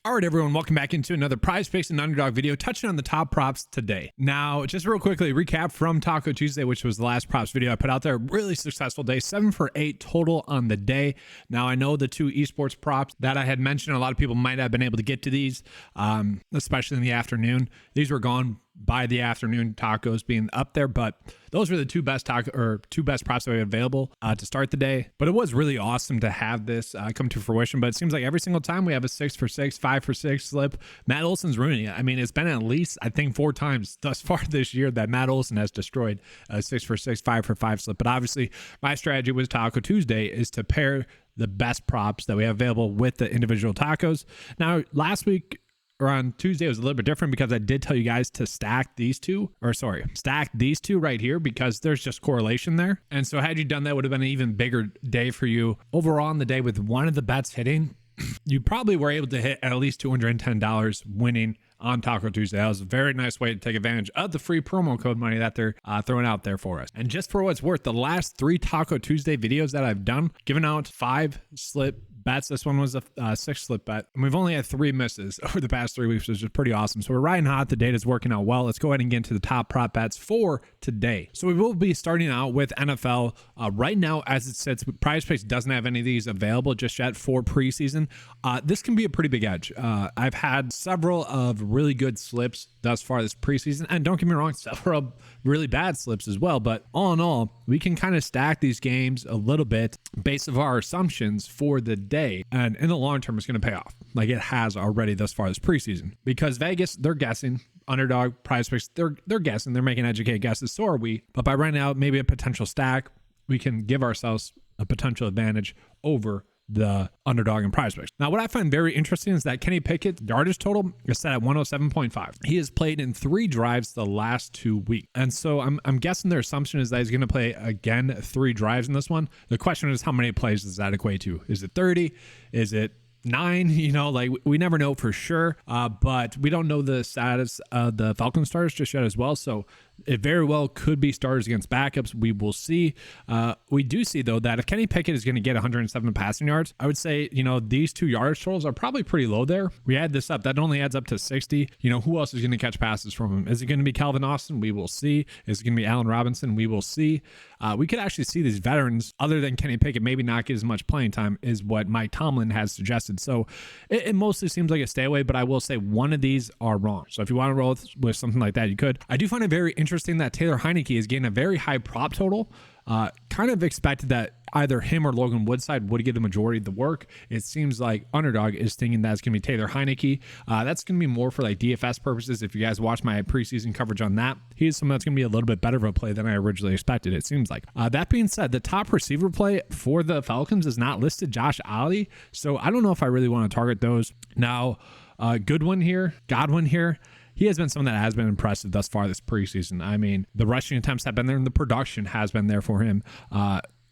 All right, everyone, welcome back into another Prize Picks and Underdog video touching on the top props today. Now, just real quickly, recap from Taco Tuesday, which was the last props video I put out there. Really successful day, 7 for 8 total on the day. Now, I know the two esports props that I had mentioned, a lot of people might have been able to get to these, especially in the afternoon. These were gone by the afternoon, tacos being up there, but those were the two best props that we had available to start the day. But it was really awesome to have this come to fruition. But it seems like every single time we have a 6 for 6, 5 for 6 slip, Matt Olson's ruining it. I mean, it's been at least, I think, 4 times thus far this year that Matt Olson has destroyed a 6 for 6, 5 for 5 slip. But obviously, my strategy with Taco Tuesday is to pair the best props that we have available with the individual tacos. Now, last week, or on Tuesday, it was a little bit different because I did tell you guys to stack these two right here because there's just correlation there. And so had you done that, it would have been an even bigger day for you. Overall on the day with one of the bets hitting, you probably were able to hit at least $210 winning on Taco Tuesday. That was a very nice way to take advantage of the free promo code money that they're throwing out there for us. And just for what's worth, the last 3 Taco Tuesday videos that I've done, giving out 5 slip bets. This one was a 6 slip bet. And we've only had 3 misses over the past 3 weeks, which is pretty awesome. So we're riding hot. The data's working out well. Let's go ahead and get into the top prop bets for today. So we will be starting out with NFL. Right now, as it sits, PrizePicks doesn't have any of these available just yet for preseason. This can be a pretty big edge. I've had several of really good slips thus far this preseason. And don't get me wrong, several really bad slips as well. But all in all, we can kind of stack these games a little bit based on our assumptions for the day. And in the long term, it's going to pay off like it has already thus far this preseason. Because Vegas, they're guessing. Underdog, PrizePicks, they're guessing. They're making educated guesses. So are we. But by running out maybe a potential stack, we can give ourselves a potential advantage over the underdog and PrizePicks. Now, what I find very interesting is that Kenny Pickett's yardage total is set at 107.5. He has played in 3 drives the last 2 weeks. And so I'm guessing their assumption is that he's going to play again 3 drives in this one. The question is, how many plays does that equate to? Is it 30? Is it 9? You know, like we never know for sure, but we don't know the status of the Falcons starters just yet as well. So it very well could be starters against backups. We will see. We do see, though, that if Kenny Pickett is going to get 107 passing yards, I would say, you know, these 2 yardage totals are probably pretty low there. We add this up. That only adds up to 60. You know, who else is going to catch passes from him? Is it going to be Calvin Austin? We will see. Is it going to be Allen Robinson? We will see. We could actually see these veterans, other than Kenny Pickett, maybe not get as much playing time is what Mike Tomlin has suggested. So it mostly seems like a stay away, but I will say one of these are wrong. So if you want to roll with something like that, you could. I do find it very interesting that Taylor Heineke is getting a very high prop total. Kind of expected that either him or Logan Woodside would get the majority of the work. It seems like Underdog is thinking that's going to be Taylor Heineke. That's going to be more for like DFS purposes. If you guys watch my preseason coverage on that, he's someone that's going to be a little bit better of a play than I originally expected, it seems like. That being said, the top receiver play for the Falcons is not listed, Josh Allen. So I don't know if I really want to target those. Now, Godwin here. He has been someone that has been impressive thus far this preseason. I mean, the rushing attempts have been there and the production has been there for him.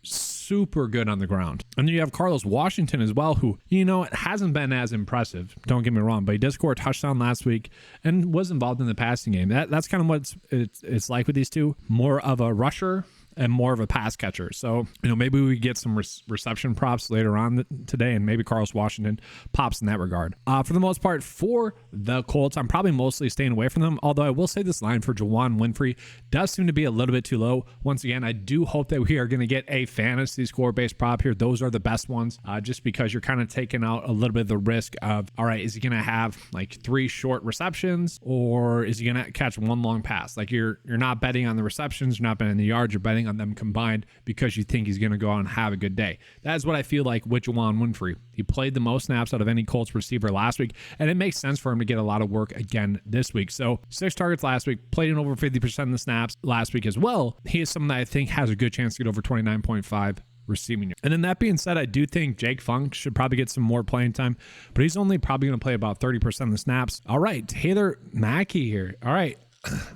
Super good on the ground. And then you have Carlos Washington as well, who, you know, it hasn't been as impressive. Don't get me wrong, but he did score a touchdown last week and was involved in the passing game. That's kind of what it's like with these two. More of a rusher and more of a pass catcher. So, you know, maybe we get some reception props later on today, and maybe Carlos Washington pops in that regard. For the most part, for the Colts, I'm probably mostly staying away from them, although I will say this line for Juwan Winfrey does seem to be a little bit too low. Once again, I do hope that we are going to get a fantasy score-based prop here. Those are the best ones, just because you're kind of taking out a little bit of the risk of, all right, is he going to have like 3 short receptions, or is he going to catch 1 long pass? Like you're not betting on the receptions, you're not betting on the yards, you're betting on them combined because you think he's going to go out and have a good day. That is what I feel like with Juwan Winfrey. He played the most snaps out of any Colts receiver last week, and it makes sense for him to get a lot of work again this week. So 6 targets last week, played in over 50% of the snaps last week as well. He is someone that I think has a good chance to get over 29.5 receiving yards. And then that being said, I do think Jake Funk should probably get some more playing time, but he's only probably going to play about 30% of the snaps. All right, Taylor Mackey here. All right.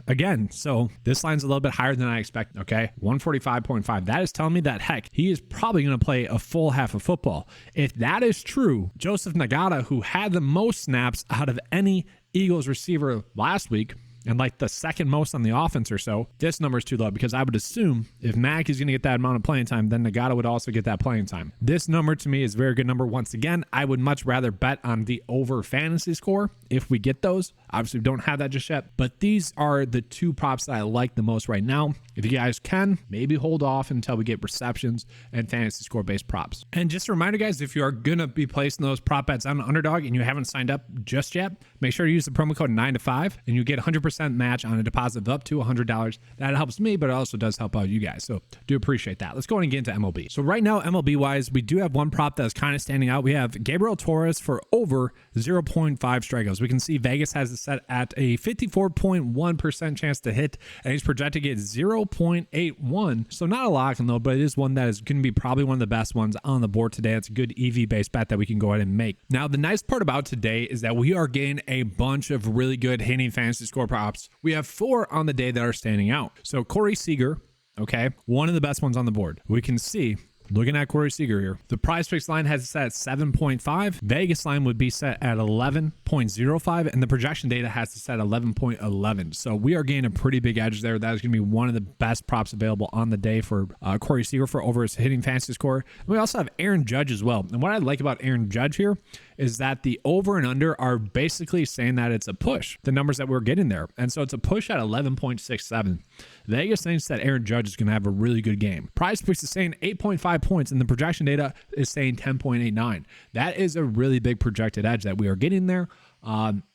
Again, so this line's a little bit higher than I expected, okay? 145.5. That is telling me that, heck, he is probably going to play a full half of football. If that is true, Joseph Nagata, who had the most snaps out of any Eagles receiver last week, and like the second most on the offense or so, this number is too low because I would assume if Mac is going to get that amount of playing time, then Nagata would also get that playing time. This number to me is a very good number. Once again, I would much rather bet on the over fantasy score if we get those. Obviously, we don't have that just yet, but these are the two props that I like the most right now. If you guys can, maybe hold off until we get receptions and fantasy score based props. And just a reminder, guys, if you are going to be placing those prop bets on Underdog and you haven't signed up just yet, make sure to use the promo code 9to5 and you get 100% match on a deposit of up to $100. That helps me, but it also does help out you guys. So do appreciate that. Let's go ahead and get into MLB. So right now, MLB wise, we do have one prop that's kind of standing out. We have Gabriel Torres for over 0.5 strikeouts. We can see Vegas has it set at a 54.1% chance to hit, and he's projected to get 0.81. So not a lock in though, but it is one that is going to be probably one of the best ones on the board today. It's a good EV based bet that we can go ahead and make. Now, the nice part about today is that we are getting a bunch of really good hitting fantasy score props. We have 4 on the day that are standing out. So Corey Seager, okay, one of the best ones on the board. We can see, looking at Corey Seager here, the PrizePicks line has it set at 7.5. Vegas line would be set at 11.05, and the projection data has it set at 11.11. So we are getting a pretty big edge there. That is going to be one of the best props available on the day for Corey Seager for over his hitting fantasy score. And we also have Aaron Judge as well. And what I like about Aaron Judge here is that the over and under are basically saying that it's a push, the numbers that we're getting there. And so it's a push at 11.67. Vegas thinks that Aaron Judge is going to have a really good game. PrizePicks is saying 8.5 points, and the projection data is saying 10.89. That is a really big projected edge that we are getting there.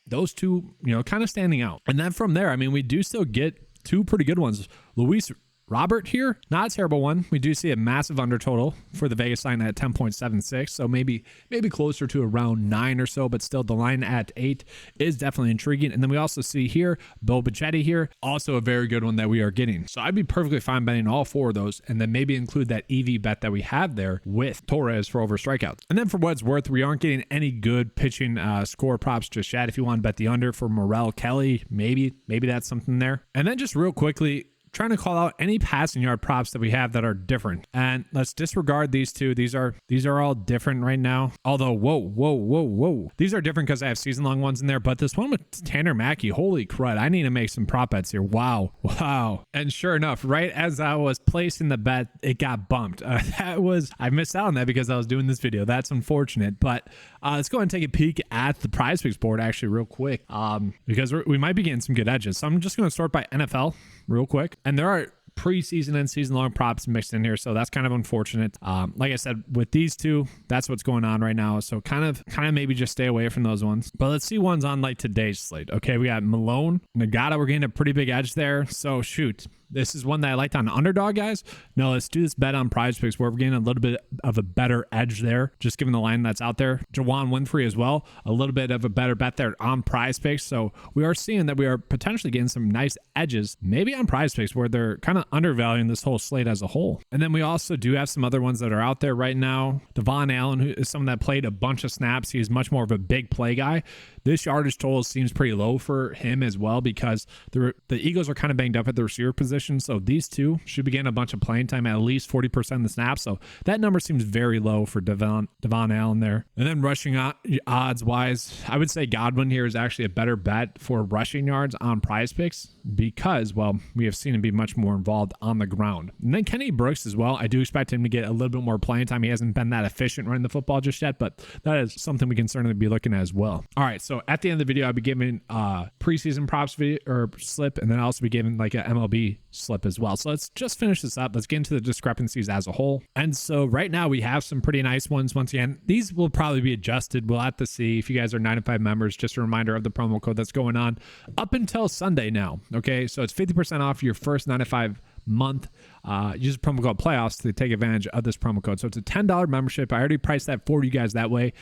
Those two, kind of standing out. And then from there, I mean, we do still get 2 pretty good ones. Luis Robert here, not a terrible one. We do see a massive under total for the Vegas line at 10.76, so maybe closer to around 9 or so, but still the line at 8 is definitely intriguing. And then we also see here Bill Bichetti here, also a very good one that we are getting. So I'd be perfectly fine betting all 4 of those, and then maybe include that EV bet that we have there with Torres for over strikeouts. And then for what it's worth, we aren't getting any good pitching score props just yet. If you want to bet the under for Morel Kelly, maybe that's something there. And then just real quickly, trying to call out any passing yard props that we have that are different. And let's disregard these 2. These are all different right now. Although, whoa. These are different because I have season-long ones in there. But this one with Tanner Mackey, holy crud. I need to make some prop bets here. Wow. And sure enough, right as I was placing the bet, it got bumped. I missed out on that because I was doing this video. That's unfortunate. But let's go ahead and take a peek at the PrizePicks board actually real quick because we might be getting some good edges. So I'm just going to sort by NFL real quick. And there are preseason and season-long props mixed in here, so that's kind of unfortunate. Like I said, with these 2, that's what's going on right now. So kind of maybe just stay away from those ones. But let's see ones on like today's slate. Okay, we got Malone, Nagata. We're getting a pretty big edge there. So shoot. This is one that I liked on Underdog, guys. No, let's do this bet on PrizePicks where we're getting a little bit of a better edge there, just given the line that's out there. Jawan Winfrey as well, a little bit of a better bet there on PrizePicks. So we are seeing that we are potentially getting some nice edges, maybe on PrizePicks where they're kind of undervaluing this whole slate as a whole. And then we also do have some other ones that are out there right now. Devon Allen, who is someone that played a bunch of snaps. He's much more of a big play guy. This yardage total seems pretty low for him as well because the Eagles are kind of banged up at the receiver position. So these 2 should be getting a bunch of playing time, at least 40% of the snaps. So that number seems very low for Devon Allen there. And then rushing odds wise, I would say Godwin here is actually a better bet for rushing yards on PrizePicks because, well, we have seen him be much more involved on the ground. And then Kenny Brooks as well. I do expect him to get a little bit more playing time. He hasn't been that efficient running the football just yet, but that is something we can certainly be looking at as well. All right, so at the end of the video, I'll be giving preseason props video or slip, and then I'll also be giving like an MLB slip as well. So let's just finish this up. Let's get into the discrepancies as a whole. And so right now we have some pretty nice ones. Once again, these will probably be adjusted. We'll have to see. If you guys are 9to5 members, just a reminder of the promo code that's going on up until Sunday now. Okay, so it's 50% off your first 9to5 month. Use promo code playoffs to take advantage of this promo code. So it's a $10 membership. I already priced that for you guys that way,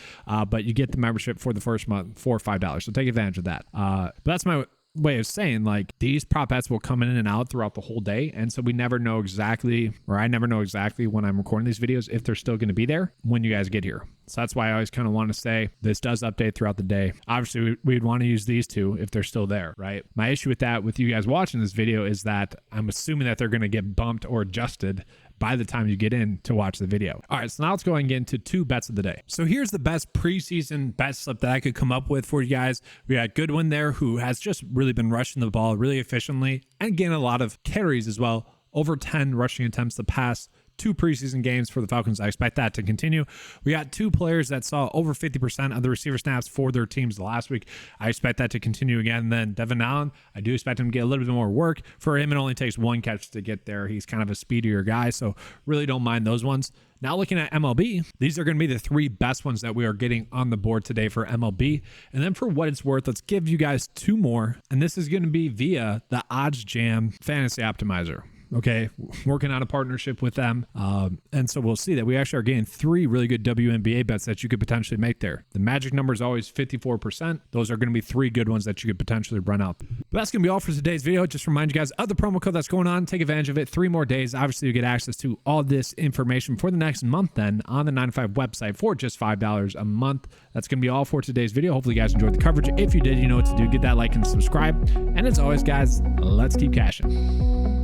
but you get the membership for the first month for $5. So take advantage of that. But that's my way of saying, like, these prop bets will come in and out throughout the whole day, and so we never know exactly, or I never know exactly when I'm recording these videos if they're still going to be there when you guys get here. So that's why I always kind of want to say this does update throughout the day. Obviously, we'd want to use these 2 if they're still there, right? My issue with that with you guys watching this video is that I'm assuming that they're going to get bumped or adjusted by the time you get in to watch the video. All right, so now let's go and get into 2 bets of the day. So here's the best preseason bet slip that I could come up with for you guys. We got Goodwin there, who has just really been rushing the ball really efficiently and getting a lot of carries as well. Over 10 rushing attempts the past 2 preseason games for the Falcons. I expect that to continue. We got 2 players that saw over 50% of the receiver snaps for their teams last week. I expect that to continue again. Then Devin Allen, I do expect him to get a little bit more work. For him, it only takes 1 catch to get there. He's kind of a speedier guy, so really don't mind those ones. Now looking at MLB, these are going to be the 3 best ones that we are getting on the board today for MLB. And then for what it's worth, let's give you guys 2 more. And this is going to be via the Odds Jam Fantasy Optimizer. Okay, working on a partnership with them. And so we'll see that we actually are getting 3 really good WNBA bets that you could potentially make there. The magic number is always 54%. Those are going to be 3 good ones that you could potentially run out. But that's going to be all for today's video. Just remind you guys of the promo code that's going on. Take advantage of it. 3 more days. Obviously, you get access to all this information for the next month then on the 9to5 website for just $5 a month. That's going to be all for today's video. Hopefully, you guys enjoyed the coverage. If you did, you know what to do. Get that like and subscribe. And as always, guys, let's keep cashing.